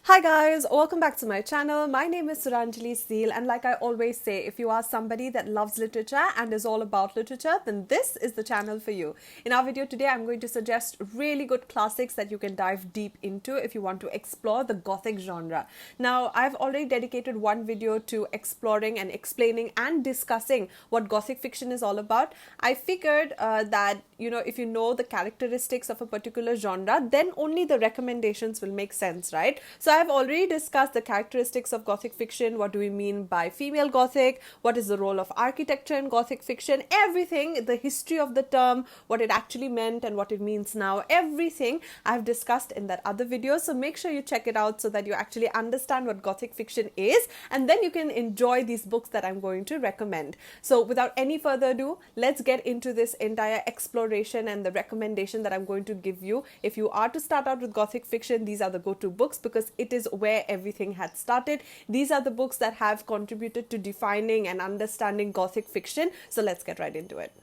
Hi guys, welcome back to my channel. My name is Suranjali Seal, and like I always say, if you are somebody that loves literature and is all about literature, then this is the channel for you. In our video today, I'm going to suggest really good classics that you can dive deep into if you want to explore the Gothic genre. Now, I've already dedicated one video to exploring and explaining and discussing what Gothic fiction is all about. I figured that, if you know the characteristics of a particular genre, then only the recommendations will make sense, right? So I've already discussed the characteristics of Gothic fiction. What do we mean by female Gothic? What is the role of architecture in Gothic fiction? Everything, the history of the term, what it actually meant and what it means now, everything I've discussed in that other video. So make sure you check it out so that you actually understand what Gothic fiction is, and then you can enjoy these books that I'm going to recommend. So without any further ado, let's get into this entire exploration and the recommendation that I'm going to give you. If you are to start out with Gothic fiction, these are the go-to books because it is where everything had started. These are the books that have contributed to defining and understanding Gothic fiction. So let's get right into it.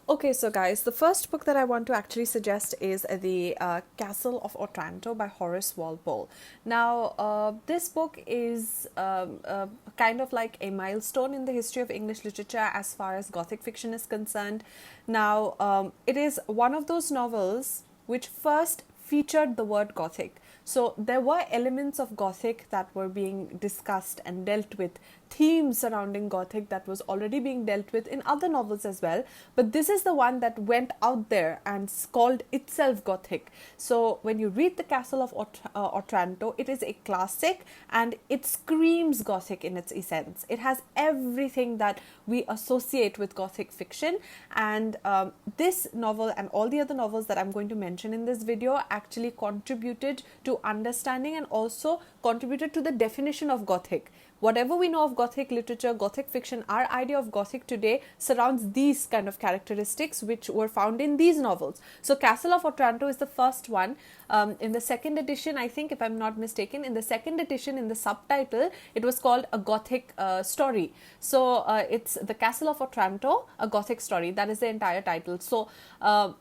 Okay, so guys, the first book that I want to actually suggest is the Castle of Otranto by Horace Walpole. Now, this book is kind of like a milestone in the history of English literature as far as Gothic fiction is concerned. Now, it is one of those novels which first featured the word Gothic. So there were elements of Gothic that were being discussed and dealt with, themes surrounding Gothic that was already being dealt with in other novels as well. But this is the one that went out there and called itself Gothic. So when you read The Castle of Otranto, it is a classic and it screams Gothic in its essence. It has everything that we associate with Gothic fiction, and this novel and all the other novels that I'm going to mention in this video actually contributed to understanding and also contributed to the definition of Gothic. Whatever we know of Gothic literature, Gothic fiction, our idea of Gothic today surrounds these kind of characteristics which were found in these novels. So Castle of Otranto is the first one. In the second edition, I think, if I'm not mistaken, in the second edition, in the subtitle, it was called A Gothic Story. So it's The Castle of Otranto, A Gothic Story. That is the entire title. So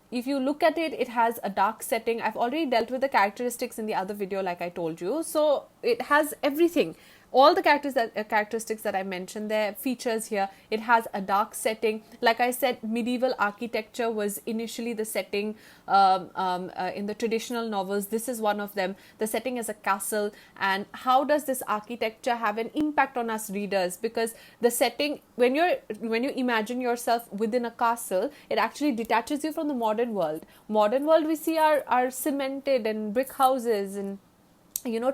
if you look at it, it has a dark setting. I've already dealt with the characteristics in the other video, like I told you. So it has everything. All the characteristics that I mentioned there, features here. It has a dark setting. Like I said, medieval architecture was initially the setting in the traditional novels. This is one of them. The setting is a castle. And how does this architecture have an impact on us readers? Because the setting, when you imagine yourself within a castle, it actually detaches you from the modern world. Modern world we see are cemented and brick houses and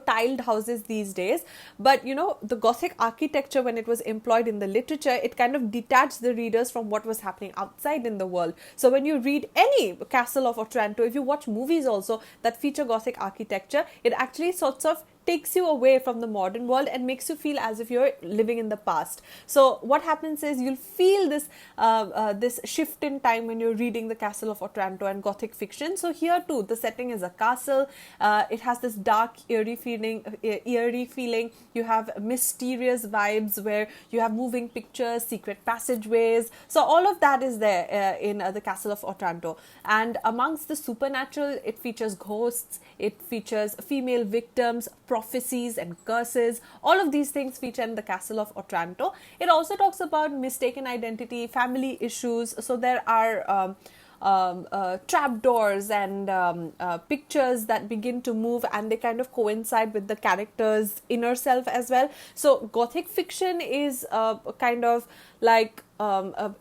tiled houses these days. But the Gothic architecture, when it was employed in the literature, it kind of detached the readers from what was happening outside in the world. So when you read any Castle of Otranto, if you watch movies also that feature Gothic architecture, it actually sorts of takes you away from the modern world and makes you feel as if you're living in the past. So what happens is you'll feel this this shift in time when you're reading the Castle of Otranto and Gothic fiction. So here too, the setting is a castle. It has this dark, eerie feeling. You have mysterious vibes where you have moving pictures, secret passageways. So all of that is there in the Castle of Otranto. And amongst the supernatural, it features ghosts. It features female victims, prophecies and curses. All of these things feature in the Castle of Otranto. It also talks about mistaken identity, family issues. So there are trapdoors and pictures that begin to move, and they kind of coincide with the character's inner self as well. So Gothic fiction is kind of like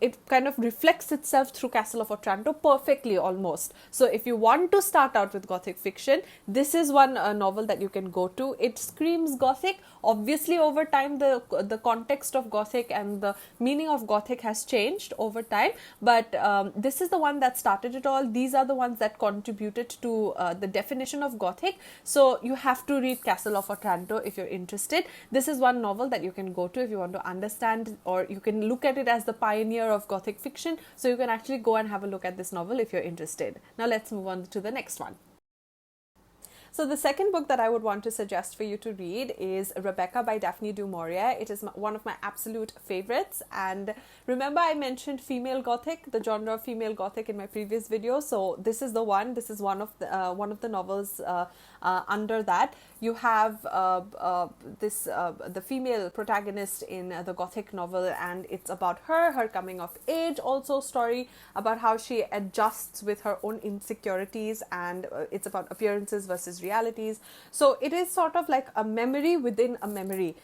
it kind of reflects itself through Castle of Otranto perfectly almost. So if you want to start out with Gothic fiction, this is one novel that you can go to. It screams Gothic. Obviously over time the context of Gothic and the meaning of Gothic has changed over time, but this is the one that started it all. These are the ones that contributed to the definition of Gothic. So you have to read Castle of Otranto if you're interested. This is one novel that you can go to if you want to understand, or you can look at it as the pioneer of Gothic fiction. So you can actually go and have a look at this novel if you're interested. Now let's move on to the next one. So the second book that I would want to suggest for you to read is Rebecca by Daphne du Maurier. It is one of my absolute favorites. And remember, I mentioned female Gothic, the genre of female Gothic in my previous video. So this is the one. This is one of the novels under that. You have the female protagonist in the Gothic novel, and it's about her coming of age also story, about how she adjusts with her own insecurities, and it's about appearances versus realities. So it is sort of like a memory within a memory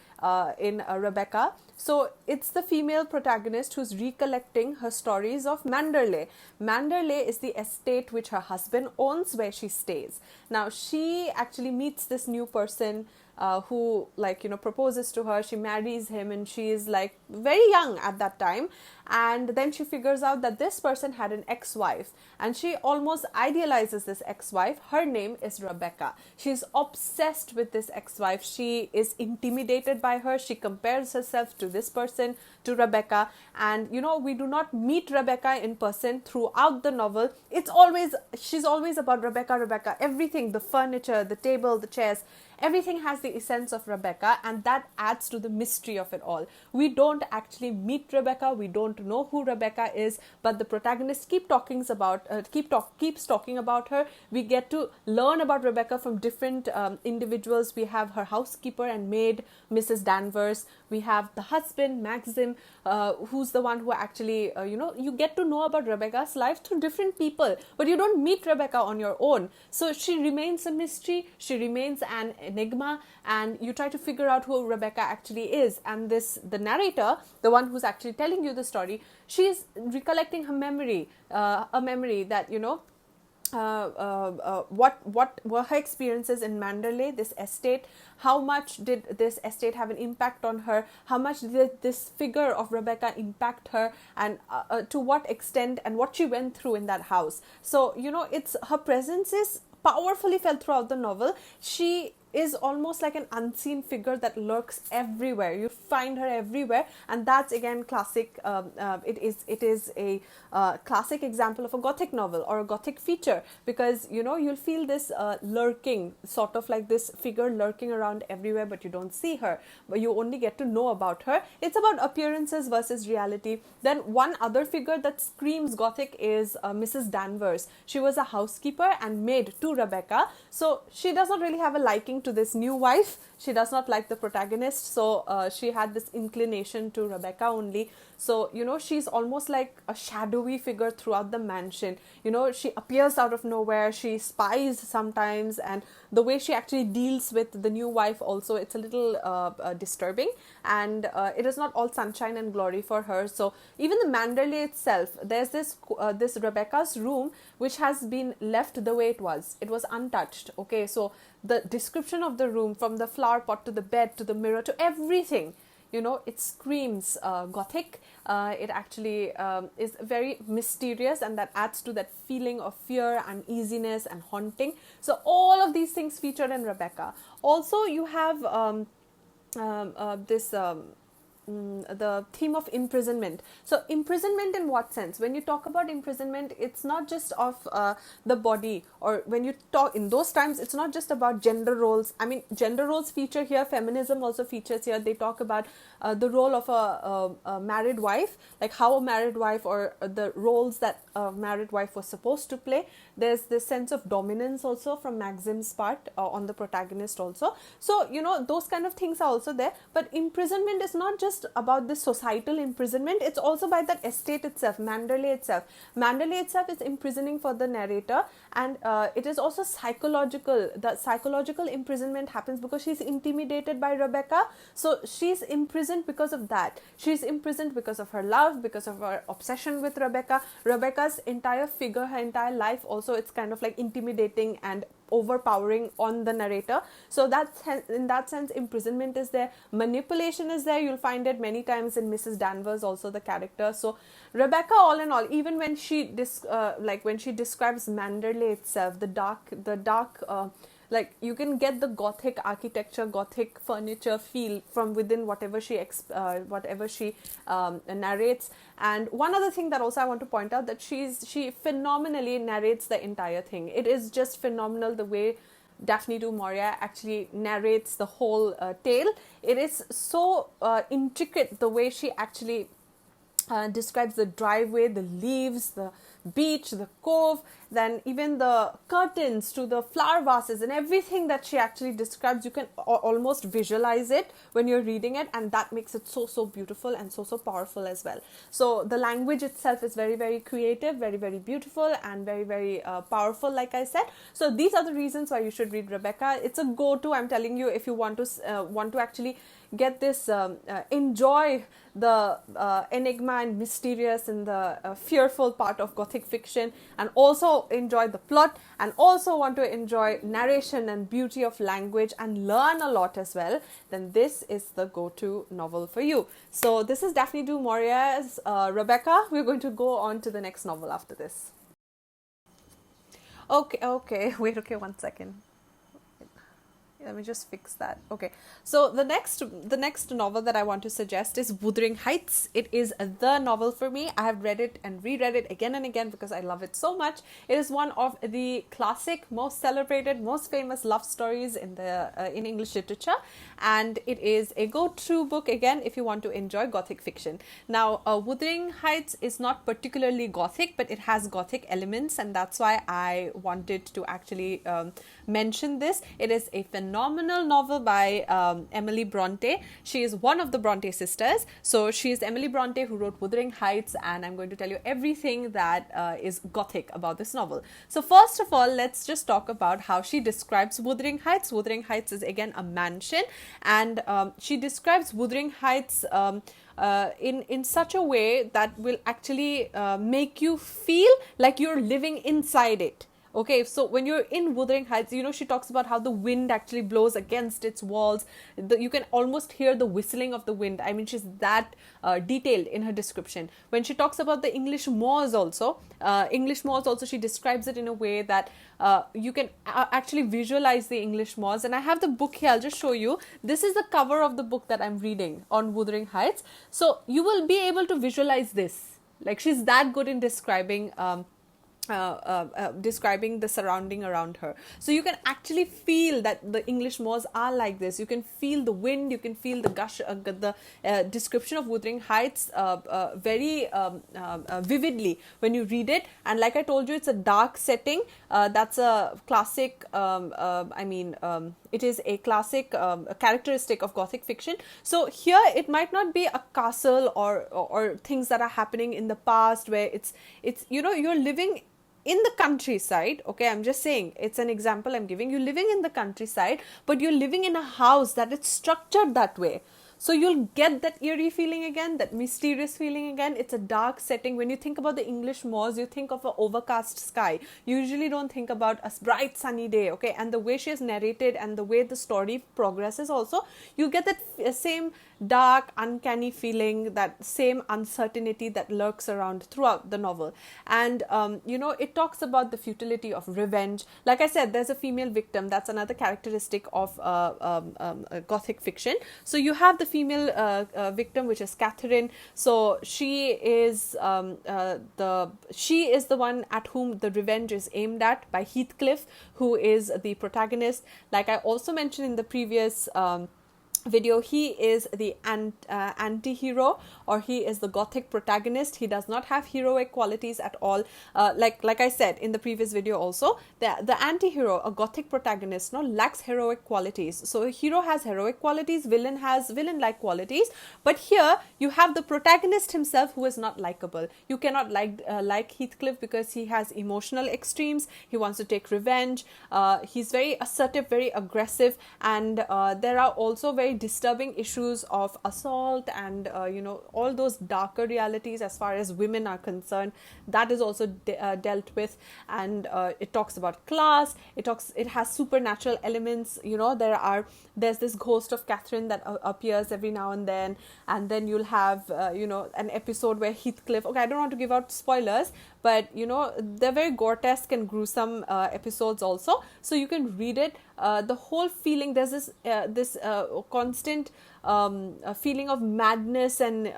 in Rebecca. So it's the female protagonist who's recollecting her stories of Manderley. Manderley is the estate which her husband owns, where she stays. Now she actually meets this new person who, like, proposes to her. She marries him, and she is like very young at that time. And then she figures out that this person had an ex-wife, and she almost idealizes this ex-wife. Her name is Rebecca. She's obsessed with this ex-wife. She is intimidated by her. She compares herself to this person, to Rebecca. And we do not meet Rebecca in person throughout the novel. She's always about Rebecca. Everything, the furniture, the table, the chairs, everything has the essence of Rebecca, and that adds to the mystery of it all. We don't actually meet Rebecca. We don't know who Rebecca is, but the protagonist keeps talking about her. We get to learn about Rebecca from different individuals. We have her housekeeper and maid, Mrs. Danvers. We have the husband, Maxim, who's the one who actually, you get to know about Rebecca's life through different people, but you don't meet Rebecca on your own. So she remains a mystery. She remains an enigma, and you try to figure out who Rebecca actually is. And the narrator, the one who's actually telling you the story, she is recollecting her memory, a memory that, what were her experiences in Manderley, this estate. How much did this estate have an impact on her? How much did this figure of Rebecca impact her, and to what extent, and what she went through in that house. So, it's her presence is powerfully felt throughout the novel. She is almost like an unseen figure that lurks everywhere. You find her everywhere, and that's again classic. It is a classic example of a Gothic novel or a Gothic feature, because you'll feel this lurking, sort of like this figure lurking around everywhere, but you don't see her, but you only get to know about her. It's about appearances versus reality. Then one other figure that screams Gothic is Mrs. Danvers. She was a housekeeper and maid to Rebecca, so she does not really have a liking to this new wife. She does not like the protagonist, so she had this inclination to Rebecca only. So, she's almost like a shadowy figure throughout the mansion. She appears out of nowhere, she spies sometimes, and the way she actually deals with the new wife also, it's a little disturbing, and it is not all sunshine and glory for her. So even the Manderley itself, there's this Rebecca's room which has been left the way it was. It was untouched. Okay, so the description of the room, from the flower pot to the bed to the mirror to everything, it screams Gothic. It actually is very mysterious, and that adds to that feeling of fear, uneasiness, and haunting. So all of these things featured in Rebecca. Also, you have the theme of imprisonment. So imprisonment in what sense? When you talk about imprisonment, it's not just of the body, or when you talk in those times, it's not just about gender roles. I mean, gender roles feature here, feminism also features here. They talk about the role of a married wife, like how a married wife, or the roles that a married wife was supposed to play. There's this sense of dominance also from Maxim's part on the protagonist also. So, those kind of things are also there. But imprisonment is not just about this societal imprisonment, it's also by that estate itself, Manderley itself. Manderley itself is imprisoning for the narrator, and it is also psychological. The psychological imprisonment happens because she's intimidated by Rebecca. So she's imprisoned because of that. She's imprisoned because of her love, because of her obsession with Rebecca. Rebecca's entire figure, her entire life also, it's kind of like intimidating and overpowering on the narrator. So that's, in that sense, imprisonment is there. Manipulation is there. You'll find it many times in Mrs. Danvers also, the character. So Rebecca, all in all, even when she describes Manderley itself, the dark like you can get the Gothic architecture, Gothic furniture feel from within whatever she narrates. And one other thing that also I want to point out, that she phenomenally narrates the entire thing. It is just phenomenal the way Daphne du Maurier actually narrates the whole tale. It is so intricate the way she actually describes the driveway, the leaves, the beach, the cove, then even the curtains to the flower vases and everything that she actually describes. You can almost visualize it when you're reading it, and that makes it so beautiful and so powerful as well. So the language itself is very creative, very beautiful, and very powerful, like I said. So these are the reasons why you should read Rebecca. It's a go-to, I'm telling you, if you want to actually get this, enjoy the enigma and mysterious and the fearful part of Gothic fiction, and also enjoy the plot, and also want to enjoy narration and beauty of language and learn a lot as well, then this is the go-to novel for you. So this is Daphne du Maurier's Rebecca. We're going to go on to the next novel after this. Okay, wait, okay, 1 second. Let me just fix that. Okay, so the next novel that I want to suggest is Wuthering Heights. It is the novel for me. I have read it and reread it again and again because I love it so much. It is one of the classic, most celebrated, most famous love stories in English literature, and it is a go-to book again if you want to enjoy Gothic fiction. Now, Wuthering Heights is not particularly Gothic, but it has Gothic elements, and that's why I wanted to actually mention this. It is a phenomenal novel by Emily Brontë. She is one of the Brontë sisters. So she is Emily Brontë who wrote Wuthering Heights, and I'm going to tell you everything that is Gothic about this novel. So first of all, let's just talk about how she describes Wuthering Heights. Wuthering Heights is again a mansion, and she describes Wuthering Heights in such a way that will actually make you feel like you're living inside it. Okay, so when you're in Wuthering Heights, she talks about how the wind actually blows against its walls. You can almost hear the whistling of the wind. I mean, she's that detailed in her description. When she talks about the English moors also, she describes it in a way that you can actually visualize the English moors. And I have the book here, I'll just show you. This is the cover of the book that I'm reading on Wuthering Heights. So you will be able to visualize this. Like, she's that good in describing the surrounding around her. So you can actually feel that the English moors are like this. You can feel the wind, you can feel the gush, the description of Wuthering Heights very vividly when you read it. And like I told you, it's a dark setting. That's a classic, it is a classic characteristic of Gothic fiction. So here it might not be a castle or things that are happening in the past where it's you're living in the countryside. Okay, I'm just saying, it's an example I'm giving. You're living in the countryside, but you're living in a house that is structured that way. So you'll get that eerie feeling again, that mysterious feeling again. It's a dark setting. When you think about the English moors, you think of an overcast sky. You usually don't think about a bright sunny day, okay? And the way she has narrated and the way the story progresses also, you get that same dark, uncanny feeling, that same uncertainty that lurks around throughout the novel. And, it talks about the futility of revenge. Like I said, there's a female victim. That's another characteristic of Gothic fiction. So you have the female victim, which is Catherine. So she is the one at whom the revenge is aimed at by Heathcliff, who is the protagonist. Like I also mentioned in the previous video, he is the anti-hero, or he is the Gothic protagonist. He does not have heroic qualities at all. Like I said in the previous video also, the anti-hero, a Gothic protagonist, lacks heroic qualities. So a hero has heroic qualities, villain has villain-like qualities, but here you have the protagonist himself who is not likable. You cannot like Heathcliff because he has emotional extremes. He wants to take revenge. He's very assertive, very aggressive, and there are also very disturbing issues of assault and all those darker realities as far as women are concerned. That is also dealt with, and it talks about class. It has supernatural elements. There's this ghost of Catherine that appears every now and then you'll have an episode where Heathcliff, okay, I don't want to give out spoilers, but they're very grotesque and gruesome episodes also. So you can read it. The whole feeling, there's this constant a feeling of madness and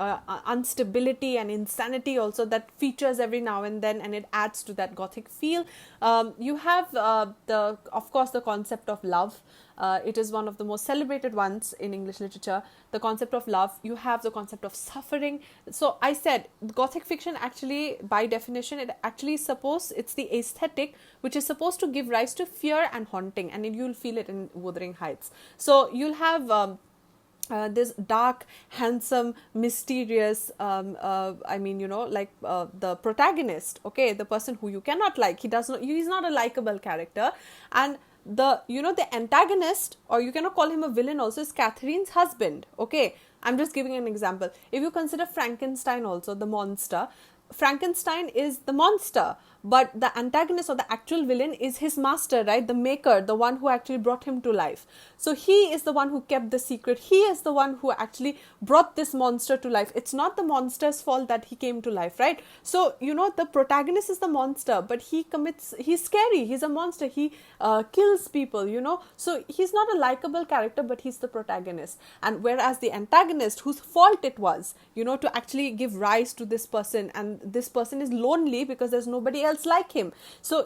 instability and insanity also that features every now and then, and it adds to that Gothic feel. You have of course, the concept of love. It is one of the most celebrated ones in English literature. The concept of love. You have the concept of suffering. So I said Gothic fiction actually, by definition, it's the aesthetic which is supposed to give rise to fear and haunting, and you'll feel it in Wuthering Heights. So you'll have this dark, handsome, mysterious, the protagonist, okay, the person who you cannot like. He's not a likable character. And the antagonist, or you cannot call him a villain also, is Catherine's husband, okay. I'm just giving an example. If you consider Frankenstein also, the monster, Frankenstein is the monster, but the antagonist or the actual villain is his master, right? The maker, the one who actually brought him to life. So he is the one who kept the secret. He is the one who actually brought this monster to life. It's not the monster's fault that he came to life, right? So, the protagonist is the monster, but he's scary. He's a monster. He kills people, So he's not a likable character, but he's the protagonist. And whereas the antagonist, whose fault it was, to actually give rise to this person, and this person is lonely because there's nobody else like him. So,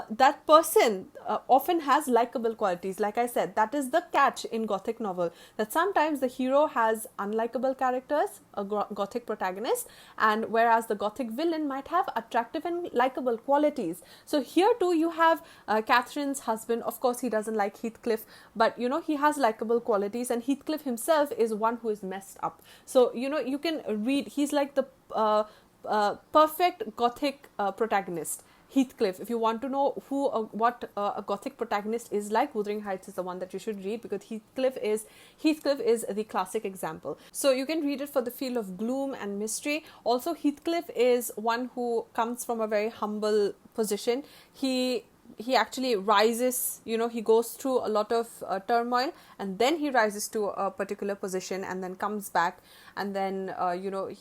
that person often has likable qualities. Like I said, that is the catch in Gothic novel, that sometimes the hero has unlikable characters, a Gothic protagonist, and whereas the Gothic villain might have attractive and likable qualities. So here too you have Catherine's husband. Of course, he doesn't like Heathcliff, but he has likable qualities, and Heathcliff himself is one who is messed up. So you can read, he's like the perfect Gothic protagonist. Heathcliff, if you want to know what a Gothic protagonist is like, Wuthering Heights is the one that you should read, because Heathcliff is the classic example. So you can read it for the feel of gloom and mystery. Also, Heathcliff is one who comes from a very humble position. He actually rises, he goes through a lot of turmoil, and then he rises to a particular position and then comes back, and then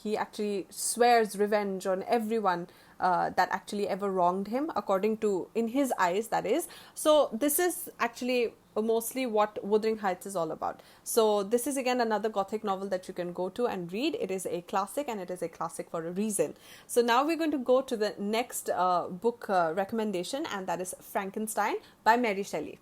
he actually swears revenge on everyone that actually ever wronged him, according to, in his eyes, that is. So this is actually mostly what Wuthering Heights is all about. So this is again another Gothic novel that you can go to and read. It is a classic, and it is a classic for a reason. So now we're going to go to the next book recommendation, and that is Frankenstein by Mary Shelley.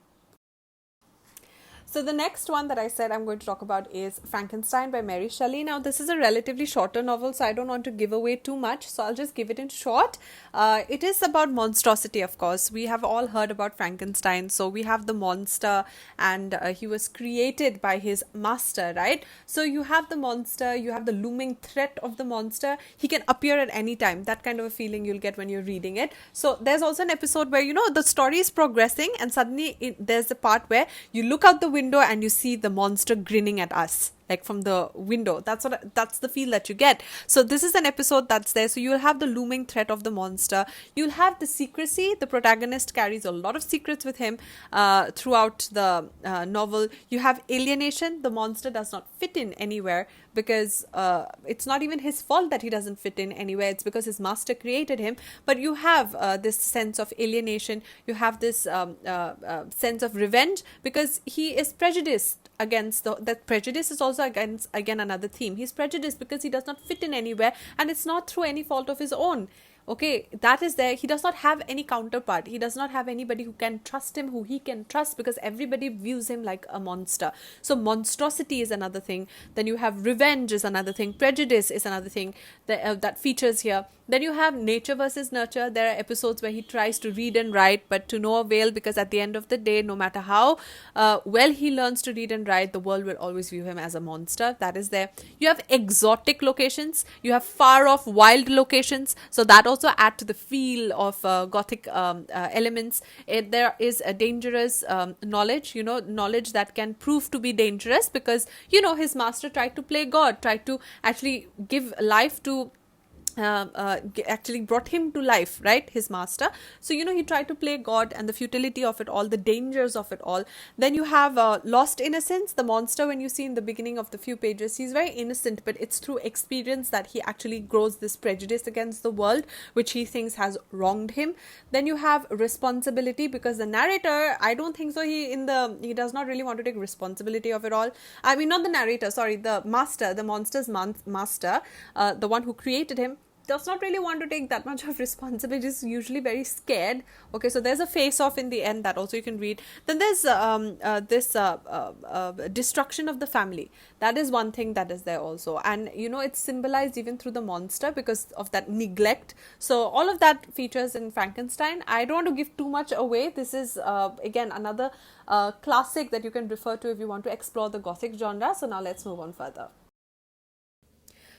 So the next one that I said I'm going to talk about is Frankenstein by Mary Shelley. Now this is a relatively shorter novel, so I don't want to give away too much, so I'll just give it in short. It is about monstrosity, of course. We have all heard about Frankenstein. So we have the monster, and he was created by his master, right? So you have the monster, you have the looming threat of the monster. He can appear at any time. That kind of a feeling you'll get when you're reading it. So there's also an episode where, the story is progressing, and suddenly there's a part where you look out the window and you see the monster grinning at us, like from the window. That's the feel that you get. So this is an episode that's there. So you'll have the looming threat of the monster. You'll have the secrecy. The protagonist carries a lot of secrets with him throughout the novel. You have alienation. The monster does not fit in anywhere, because it's not even his fault that he doesn't fit in anywhere. It's because his master created him. But you have this sense of alienation. You have this sense of revenge, because he is prejudiced against that prejudice is also again another theme. He's prejudiced because he does not fit in anywhere, and it's not through any fault of his own. Okay, that is there. He does not have any counterpart. He does not have anybody who can trust him, who he can trust, because everybody views him like a monster. So monstrosity is another thing. Then you have revenge is another thing. Prejudice is another thing that features here. Then you have nature versus nurture. There are episodes where he tries to read and write, but to no avail, because at the end of the day, no matter how well he learns to read and write, the world will always view him as a monster. That is there. You have exotic locations. You have far off wild locations. So that also add to the feel of Gothic elements. There is a dangerous knowledge, knowledge that can prove to be dangerous, because, his master tried to play God, tried to actually give life to actually brought him to life, right? His master. So, he tried to play God, and the futility of it all, the dangers of it all. Then you have lost innocence. The monster, when you see in the beginning of the few pages, he's very innocent, but it's through experience that he actually grows this prejudice against the world, which he thinks has wronged him. Then you have responsibility, because the narrator, I don't think so, he does not really want to take responsibility of it all. I mean, not the narrator, sorry, the master, the monster's master, the one who created him, does not really want to take that much of responsibility, is usually very scared. Okay, so there's a face off in the end that also you can read. Then there's this destruction of the family. That is one thing that is there also, and it's symbolized even through the monster because of that neglect. So all of that features in Frankenstein. I don't want to give too much away. This is again another classic that you can refer to if you want to explore the Gothic genre. So now let's move on further.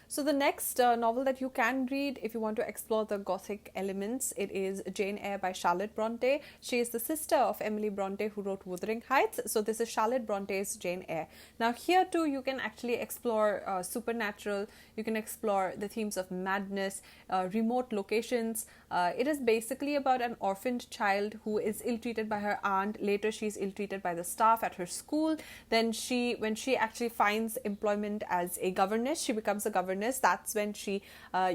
So the next novel that you can read if you want to explore the Gothic elements, it is Jane Eyre by Charlotte Brontë. She is the sister of Emily Brontë, who wrote Wuthering Heights. So this is Charlotte Bronte's Jane Eyre. Now here too you can actually explore supernatural, you can explore the themes of madness, remote locations. It is basically about an orphaned child who is ill-treated by her aunt. Later she is ill-treated by the staff at her school. Then when she actually finds employment as a governess, she becomes a governess. That's when she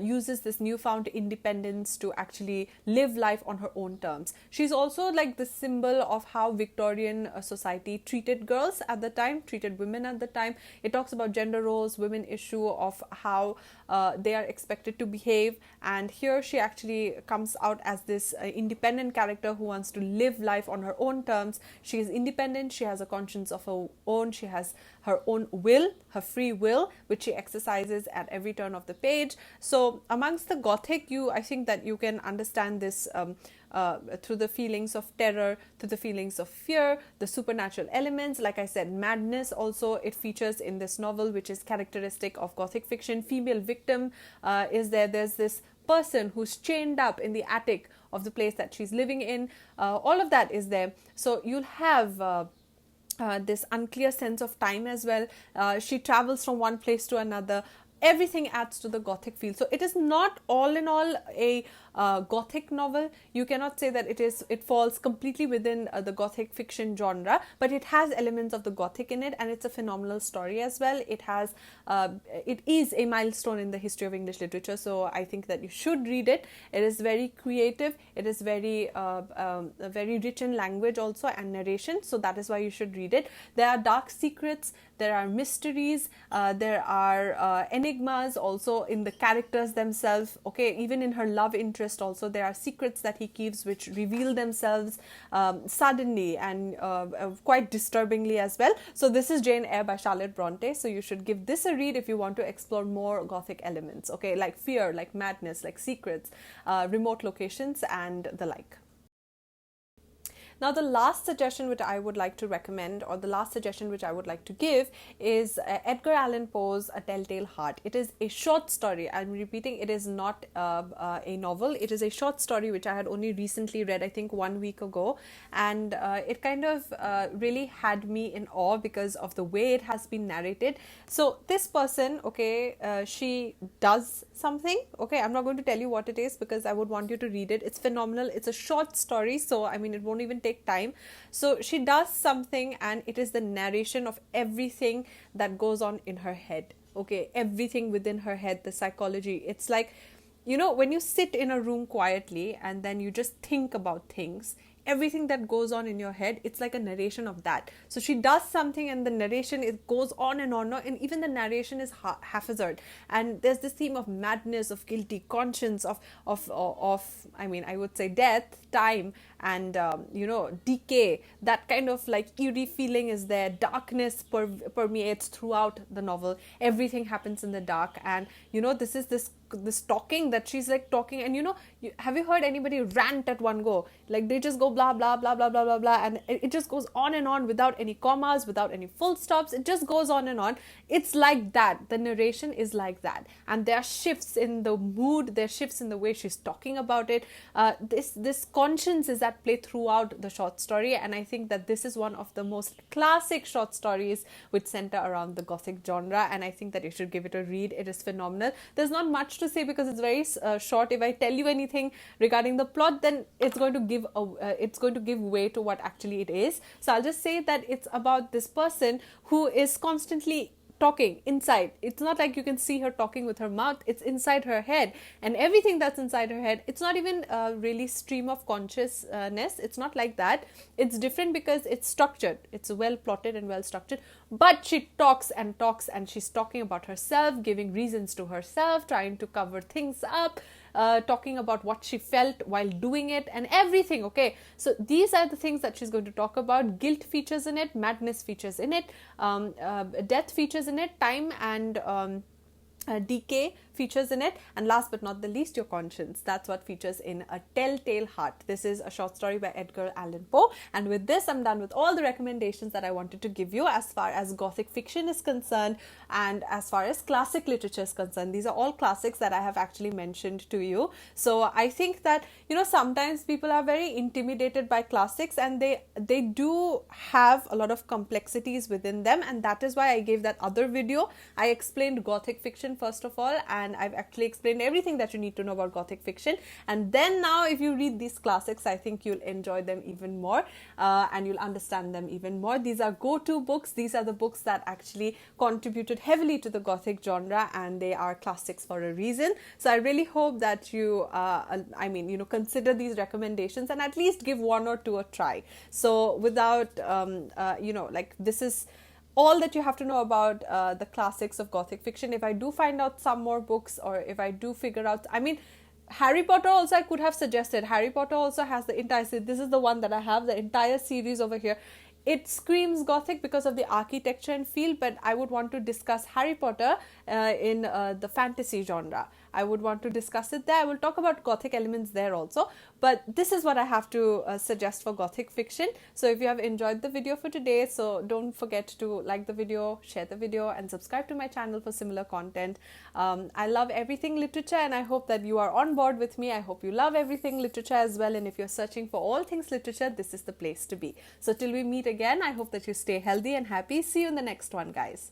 uses this newfound independence to actually live life on her own terms. She's also like the symbol of how Victorian society treated girls at the time, treated women at the time. It talks about gender roles, women issue of how they are expected to behave, and here she actually comes out as this independent character who wants to live life on her own terms. She is independent, she has a conscience of her own, she has her own will, her free will, which she exercises at every turn of the page. So amongst the Gothic, I think that you can understand this through the feelings of terror, through the feelings of fear, the supernatural elements. Like I said, madness also, it features in this novel, which is characteristic of Gothic fiction. Female victim is there. There's this person who's chained up in the attic of the place that she's living in. All of that is there. So you'll have this unclear sense of time as well. She travels from one place to another. Everything adds to the Gothic feel. So it is not all in all a Gothic novel. You cannot say that it falls completely within the Gothic fiction genre, but it has elements of the Gothic in it, and it's a phenomenal story as well. It is a milestone in the history of English literature, so I think that you should read it. It is very creative. It is very rich in language also and narration, so that is why you should read it. There are dark secrets, there are mysteries, there are enigmas also in the characters themselves. Okay, even in her love interest also, there are secrets that he keeps which reveal themselves suddenly and quite disturbingly as well. So this is Jane Eyre by Charlotte Brontë. So you should give this a read if you want to explore more Gothic elements, okay, like fear, like madness, like secrets, remote locations, and the like. Now, the last suggestion which I would like to recommend, or the last suggestion which I would like to give, is Edgar Allan Poe's A Telltale Heart. It is a short story. I'm repeating, it is not a novel. It is a short story which I had only recently read, I think 1 week ago. And it kind of really had me in awe because of the way it has been narrated. So this person, okay, she does something. Okay, I'm not going to tell you what it is because I would want you to read it. It's phenomenal. It's a short story, so I mean, it won't even take time. So she does something, and it is the narration of everything that goes on in her head. Okay, everything within her head, the psychology. It's like, when you sit in a room quietly and then you just think about things, everything that goes on in your head, it's like a narration of that. So she does something, and the narration, it goes on and on, and even the narration is haphazard. And there's this theme of madness, of guilty conscience, of I mean, I would say death, time, and decay. That kind of like eerie feeling is there. Darkness permeates throughout the novel. Everything happens in the dark, and this is this talking that she's like talking, and have you heard anybody rant at one go? Like they just go blah blah blah blah blah blah blah, and it just goes on and on without any commas, without any full stops. It just goes on and on. It's like that. The narration is like that, and there are shifts in the mood, there are shifts in the way she's talking about it. This conscience is that play throughout the short story, and I think that this is one of the most classic short stories which center around the Gothic genre, and I think that you should give it a read. It is phenomenal. There's not much to say because it's very short. If I tell you anything regarding the plot, then it's going to give way to what actually it is. So I'll just say that it's about this person who is constantly talking inside. It's not like you can see her talking with her mouth. It's inside her head, and everything that's inside her head, it's not even really stream of consciousness. It's not like that. It's different because it's structured. It's well plotted and well structured, but she talks and talks, and she's talking about herself, giving reasons to herself, trying to cover things up, talking about what she felt while doing it and everything. Okay, so these are the things that she's going to talk about. Guilt features in it, madness features in it, death features in it, time and decay features in it, and last but not the least, your conscience. That's what features in A Telltale Heart. This is a short story by Edgar Allan Poe, and with this I'm done with all the recommendations that I wanted to give you as far as Gothic fiction is concerned and as far as classic literature is concerned. These are all classics that I have actually mentioned to you. So I think that, you know, sometimes people are very intimidated by classics, and they do have a lot of complexities within them, and that is why I gave that other video. I explained Gothic fiction first of all, and I've actually explained everything that you need to know about Gothic fiction. And then now if you read these classics, I think you'll enjoy them even more, and you'll understand them even more. These are go-to books. These are the books that actually contributed heavily to the Gothic genre, and they are classics for a reason. So I really hope that you consider these recommendations and at least give one or two a try. So without this is all that you have to know about the classics of Gothic fiction. If I do find out some more books, or if I do figure out, Harry Potter also I could have suggested. Harry Potter also has the entire series. This is the one that I have, the entire series over here. It screams Gothic because of the architecture and feel, but I would want to discuss Harry Potter in the fantasy genre. I would want to discuss it there. I will talk about Gothic elements there also, but this is what I have to suggest for Gothic fiction. So if you have enjoyed the video for today, so don't forget to like the video, share the video, and subscribe to my channel for similar content. I love everything literature, and I hope that you are on board with me. I hope you love everything literature as well, and if you're searching for all things literature, this is the place to be. So till we meet again, I hope that you stay healthy and happy. See you in the next one, guys.